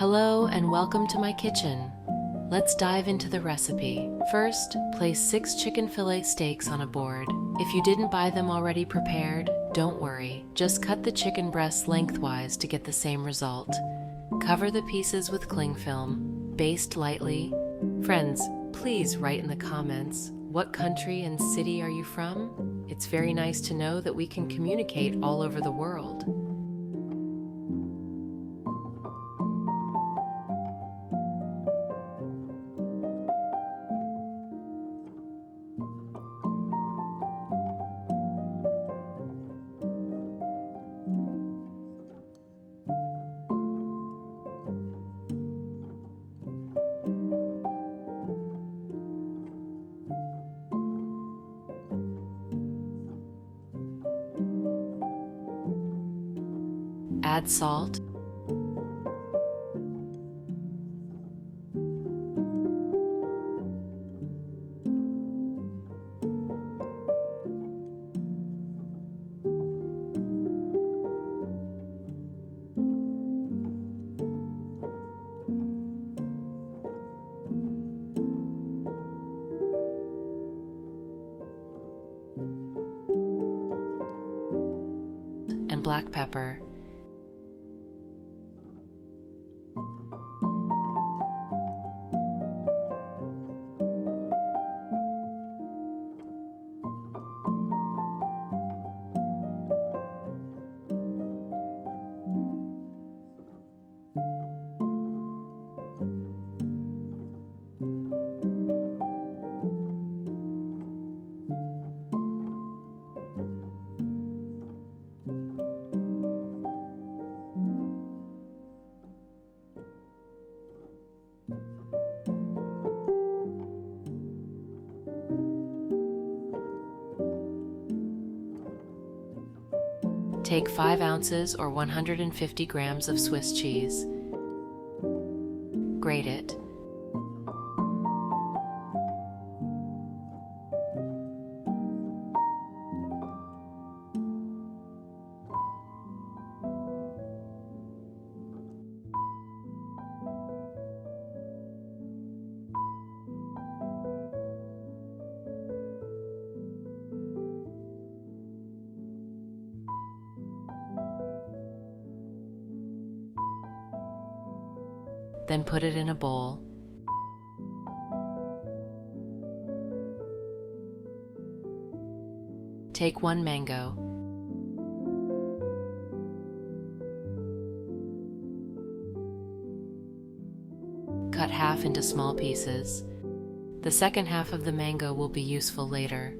Hello and welcome to my kitchen. Let's dive into the recipe. First, place 6 chicken fillet steaks on a board. If you didn't buy them already prepared, don't worry. Just cut the chicken breasts lengthwise to get the same result. Cover the pieces with cling film. Baste lightly. Friends, please write in the comments, what country and city are you from? It's very nice to know that we can communicate all over the world. Add salt, and black pepper. Take 5 ounces or 150 grams of Swiss cheese. Grate it. Then put it in a bowl. Take 1 mango. Cut half into small pieces. The second half of the mango will be useful later.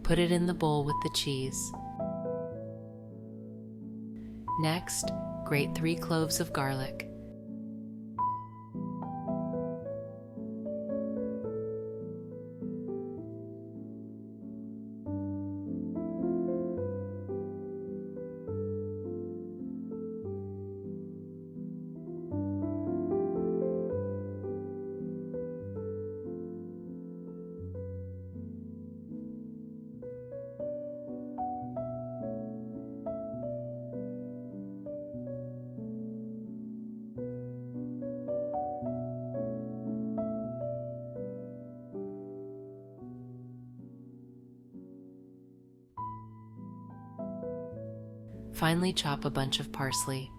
Put it in the bowl with the cheese. Next, grate 3 cloves of garlic. Finally, chop a bunch of parsley.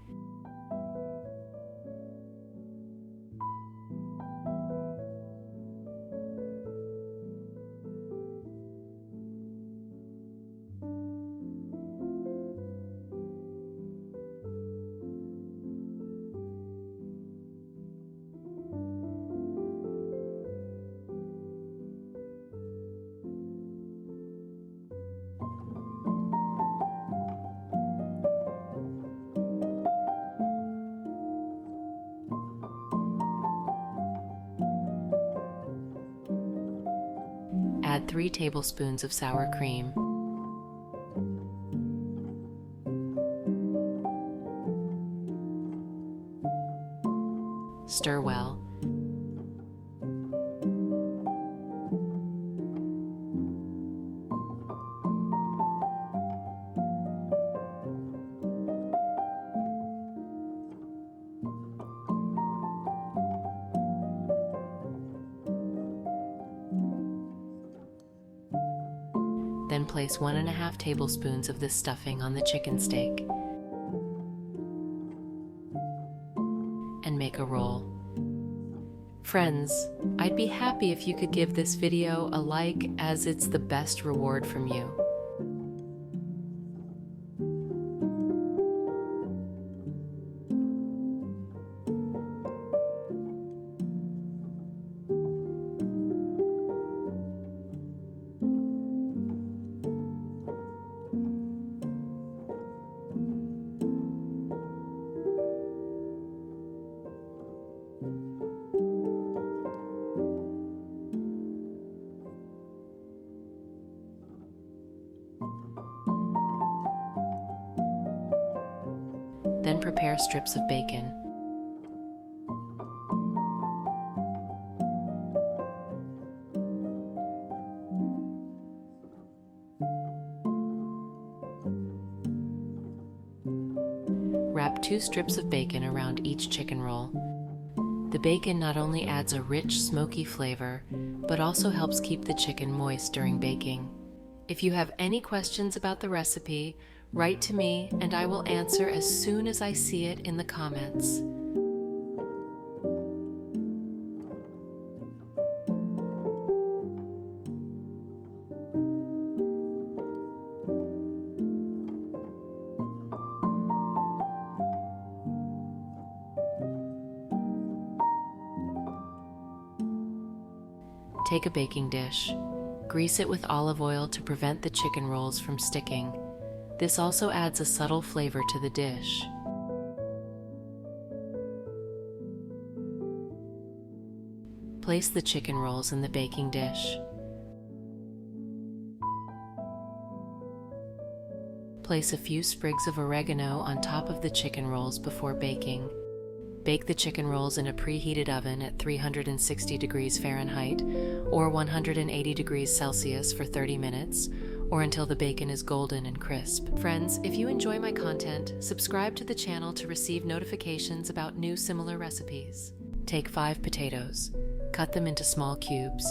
Add 3 tablespoons of sour cream. Stir well. Then place 1½ tablespoons of this stuffing on the chicken steak and make a roll. Friends, I'd be happy if you could give this video a like, as it's the best reward from you. Then prepare strips of bacon. Wrap 2 strips of bacon around each chicken roll. The bacon not only adds a rich, smoky flavor, but also helps keep the chicken moist during baking. If you have any questions about the recipe, write to me and I will answer as soon as I see it in the comments. Take a baking dish. Grease it with olive oil to prevent the chicken rolls from sticking. This also adds a subtle flavor to the dish. Place the chicken rolls in the baking dish. Place a few sprigs of oregano on top of the chicken rolls before baking. Bake the chicken rolls in a preheated oven at 360 degrees Fahrenheit or 180 degrees Celsius for 30 minutes, or until the bacon is golden and crisp. Friends, if you enjoy my content, subscribe to the channel to receive notifications about new similar recipes. Take 5 potatoes. Cut them into small cubes.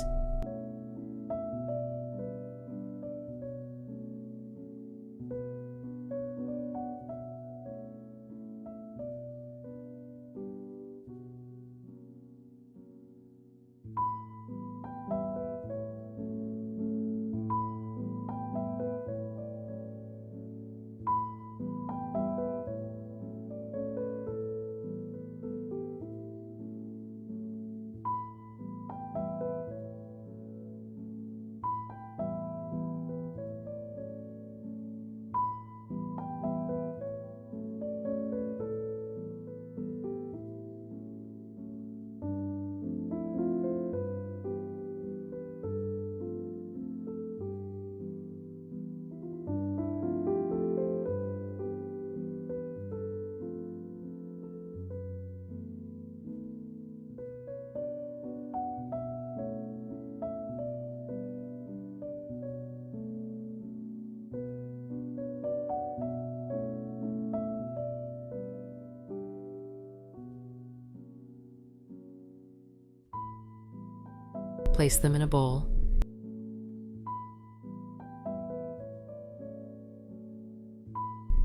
Place them in a bowl.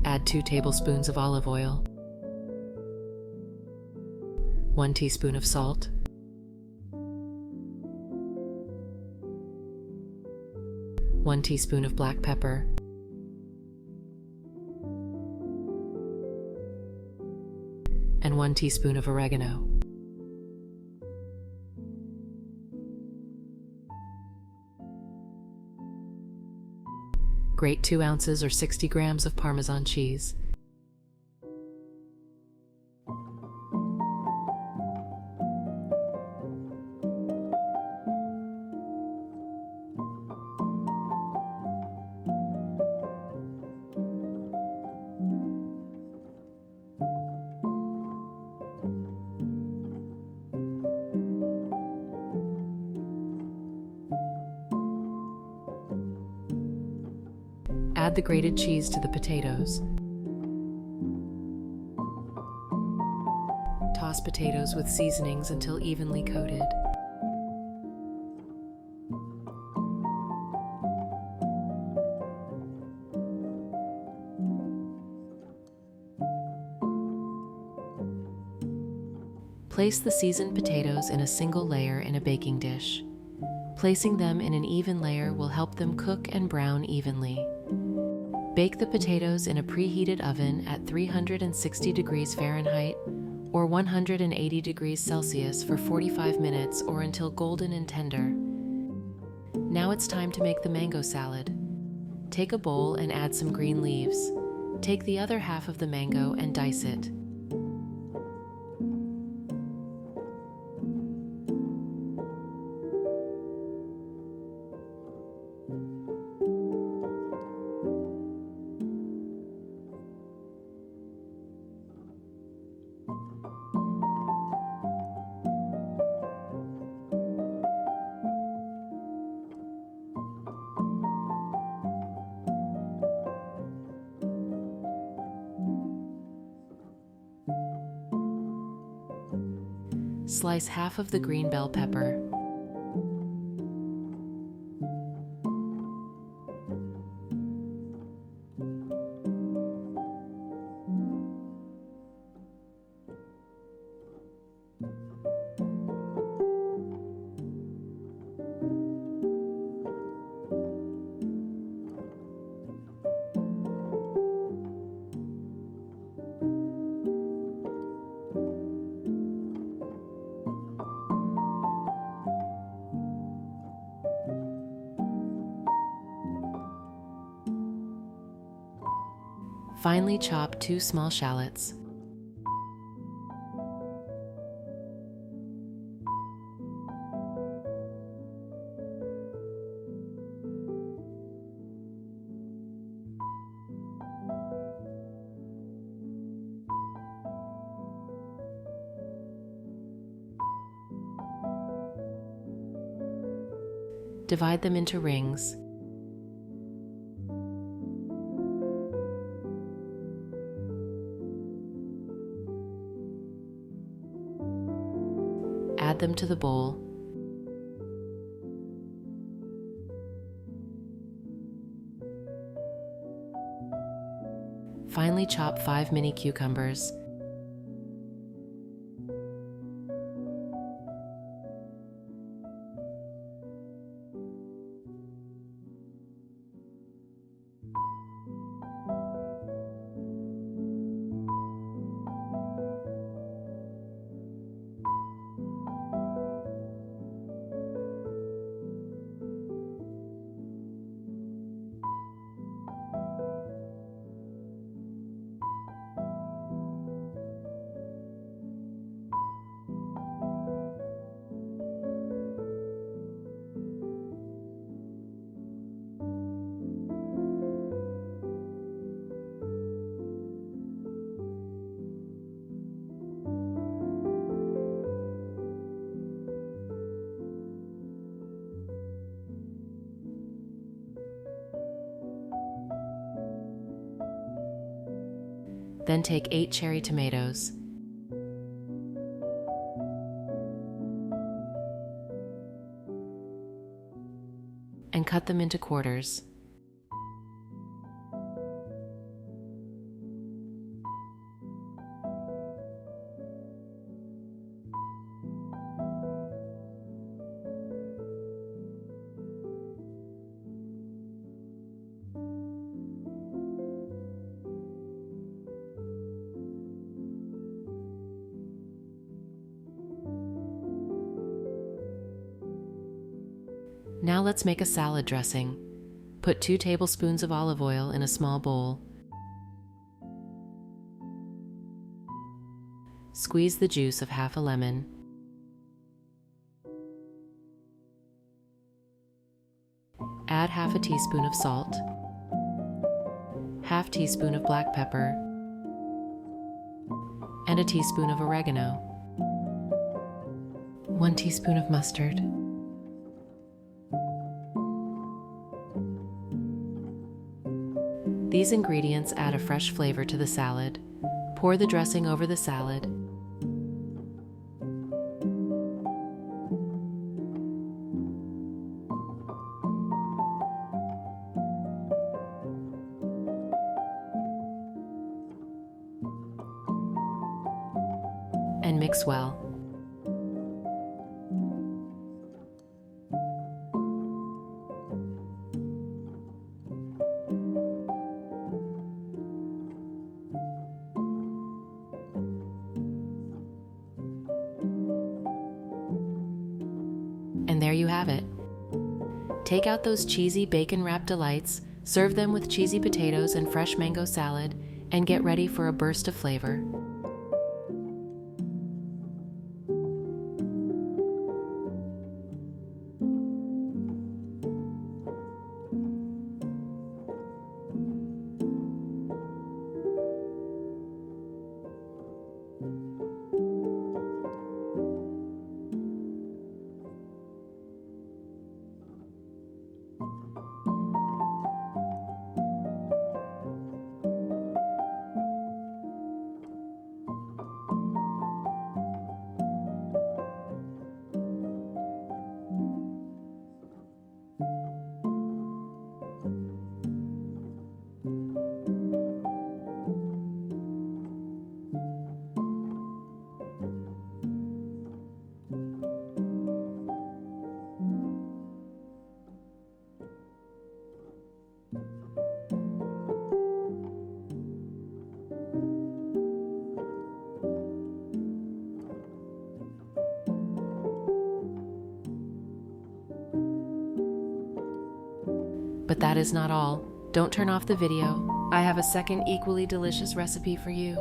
Add 2 tablespoons of olive oil, 1 teaspoon of salt, 1 teaspoon of black pepper, and 1 teaspoon of oregano. Grate 2 ounces or 60 grams of Parmesan cheese. Add the grated cheese to the potatoes. Toss potatoes with seasonings until evenly coated. Place the seasoned potatoes in a single layer in a baking dish. Placing them in an even layer will help them cook and brown evenly. Bake the potatoes in a preheated oven at 360 degrees Fahrenheit or 180 degrees Celsius for 45 minutes or until golden and tender. Now it's time to make the mango salad. Take a bowl and add some green leaves. Take the other half of the mango and dice it. Slice half of the green bell pepper. Finely chop 2 small shallots. Divide them into rings. Add them to the bowl. Finely chop 5 mini cucumbers. Then take 8 cherry tomatoes. And cut them into quarters. Now let's make a salad dressing. Put 2 tablespoons of olive oil in a small bowl. Squeeze the juice of half a lemon. Add half a teaspoon of salt, half teaspoon of black pepper, and a teaspoon of oregano, 1 teaspoon of mustard, These ingredients add a fresh flavor to the salad. Pour the dressing over the salad. And mix well. And there you have it. Take out those cheesy bacon-wrapped delights, serve them with cheesy potatoes and fresh mango salad, and get ready for a burst of flavor. But that is not all. Don't turn off the video. I have a second equally delicious recipe for you.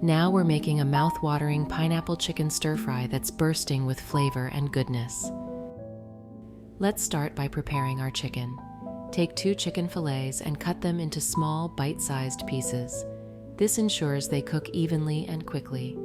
Now we're making a mouth-watering pineapple chicken stir-fry that's bursting with flavor and goodness. Let's start by preparing our chicken. Take 2 chicken fillets and cut them into small, bite-sized pieces. This ensures they cook evenly and quickly.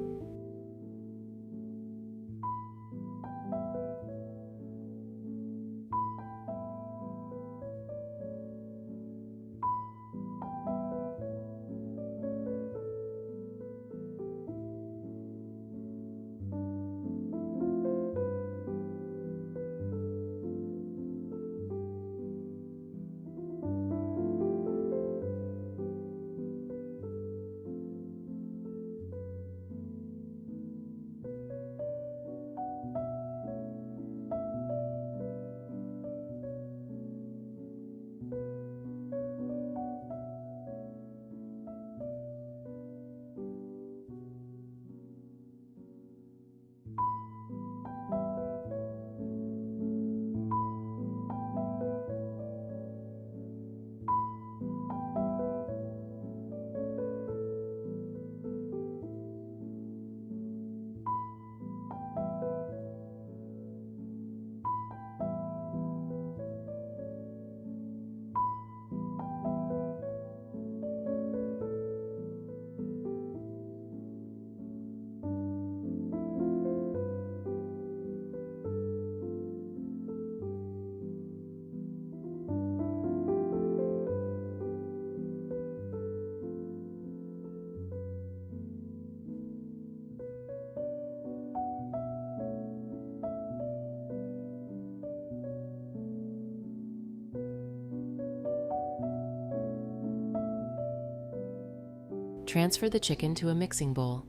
Transfer the chicken to a mixing bowl.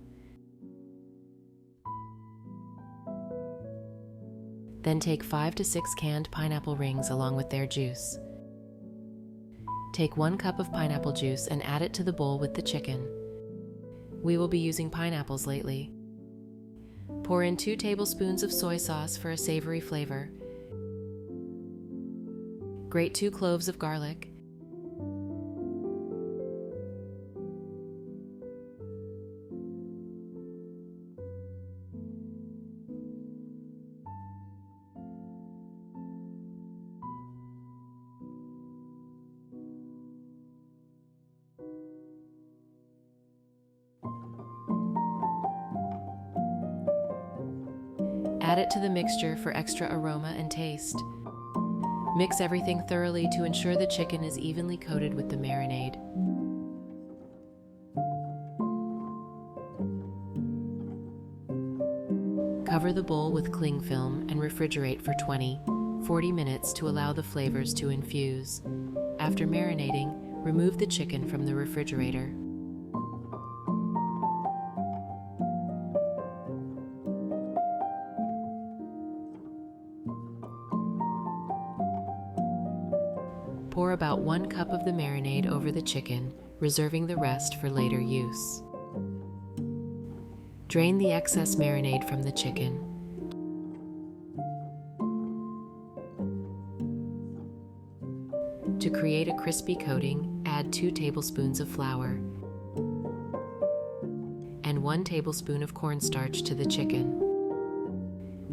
Then take 5 to 6 canned pineapple rings along with their juice. Take 1 cup of pineapple juice and add it to the bowl with the chicken. We will be using pineapples lately. Pour in 2 tablespoons of soy sauce for a savory flavor. Grate 2 cloves of garlic. Add it to the mixture for extra aroma and taste. Mix everything thoroughly to ensure the chicken is evenly coated with the marinade. Cover the bowl with cling film and refrigerate for 20-40 minutes to allow the flavors to infuse. After marinating, remove the chicken from the refrigerator. Pour about 1 cup of the marinade over the chicken, reserving the rest for later use. Drain the excess marinade from the chicken. To create a crispy coating, add 2 tablespoons of flour and 1 tablespoon of cornstarch to the chicken.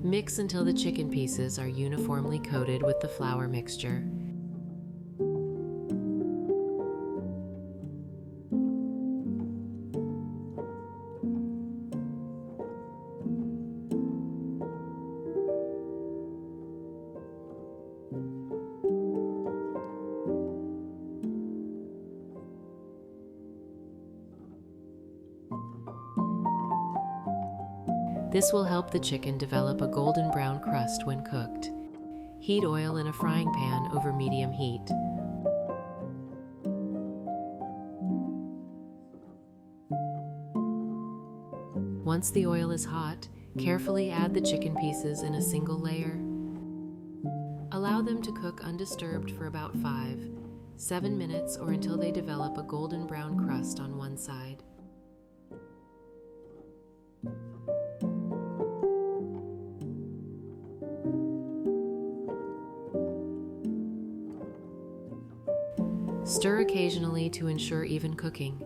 Mix until the chicken pieces are uniformly coated with the flour mixture. This will help the chicken develop a golden brown crust when cooked. Heat oil in a frying pan over medium heat. Once the oil is hot, carefully add the chicken pieces in a single layer. Allow them to cook undisturbed for about 5-7 minutes or until they develop a golden brown crust on one side. Stir occasionally to ensure even cooking.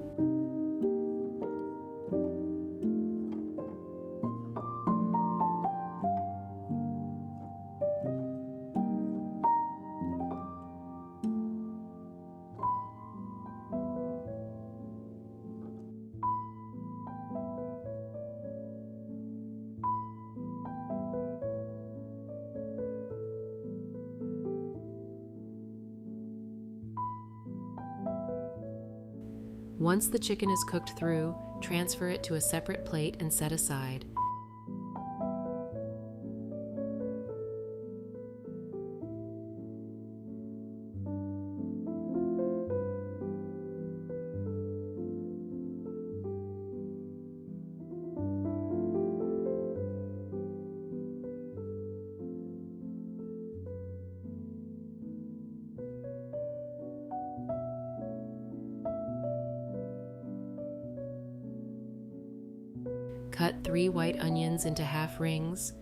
Once the chicken is cooked through, transfer it to a separate plate and set aside. Cut 3 white onions into half rings.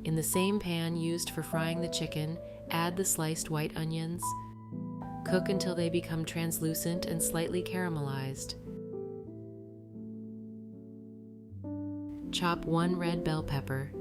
In the same pan used for frying the chicken, add the sliced white onions. Cook until they become translucent and slightly caramelized. Chop 1 red bell pepper.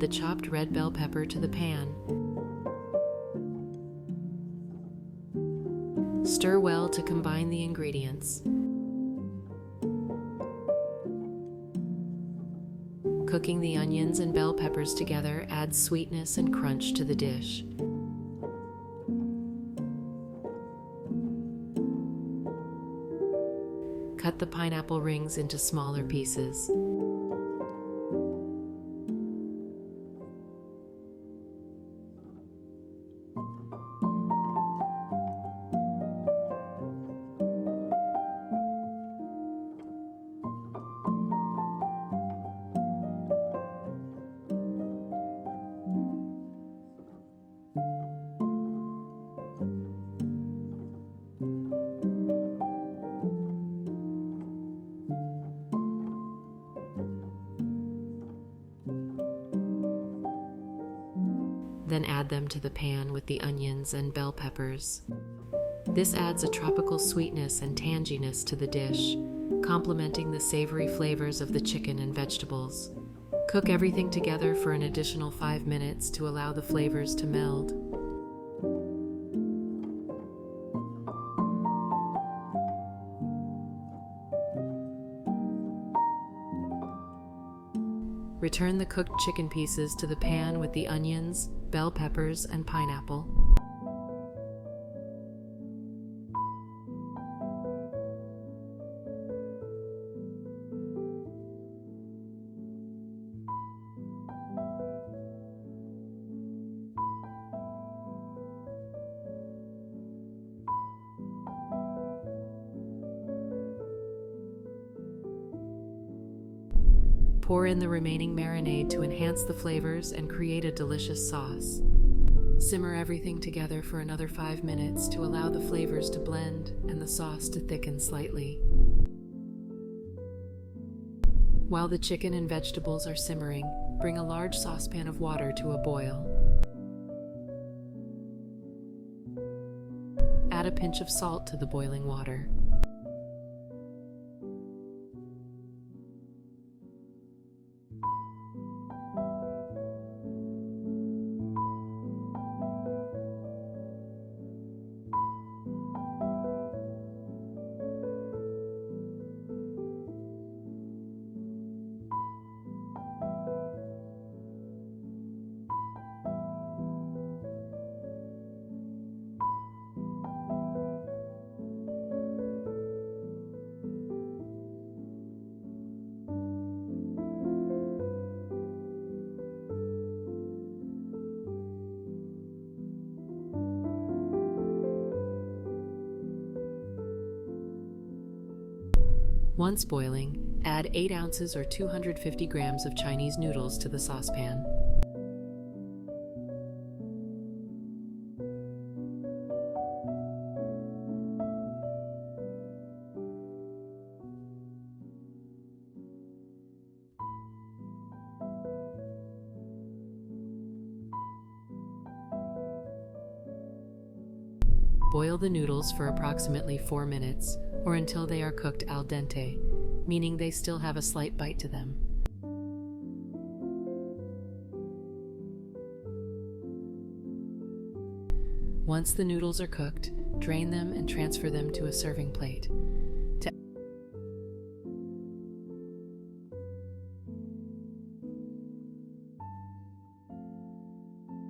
the chopped red bell pepper to the pan. Stir well to combine the ingredients. Cooking the onions and bell peppers together adds sweetness and crunch to the dish. Cut the pineapple rings into smaller pieces. Then add them to the pan with the onions and bell peppers. This adds a tropical sweetness and tanginess to the dish, complementing the savory flavors of the chicken and vegetables. Cook everything together for an additional 5 minutes to allow the flavors to meld. Return the cooked chicken pieces to the pan with the onions, bell peppers, and pineapple. Pour in the remaining marinade to enhance the flavors and create a delicious sauce. Simmer everything together for another 5 minutes to allow the flavors to blend and the sauce to thicken slightly. While the chicken and vegetables are simmering, bring a large saucepan of water to a boil. Add a pinch of salt to the boiling water. Once boiling, add 8 ounces or 250 grams of Chinese noodles to the saucepan. Boil the noodles for approximately 4 minutes, or until they are cooked al dente, meaning they still have a slight bite to them. Once the noodles are cooked, drain them and transfer them to a serving plate. To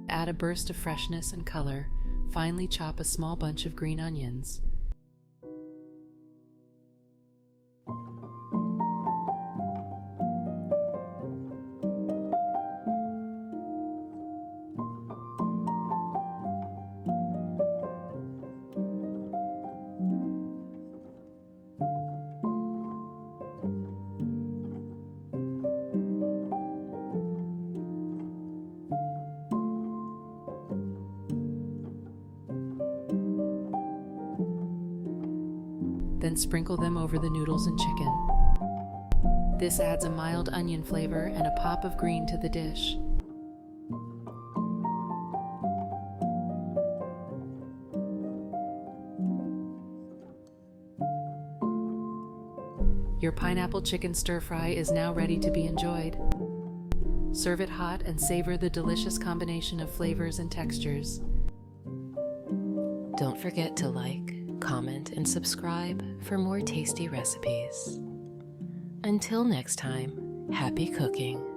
add a burst of freshness and color, finely chop a small bunch of green onions. Then sprinkle them over the noodles and chicken. This adds a mild onion flavor and a pop of green to the dish. Your pineapple chicken stir fry is now ready to be enjoyed. Serve it hot and savor the delicious combination of flavors and textures. Don't forget to like, comment, and subscribe for more tasty recipes. Until next time, happy cooking.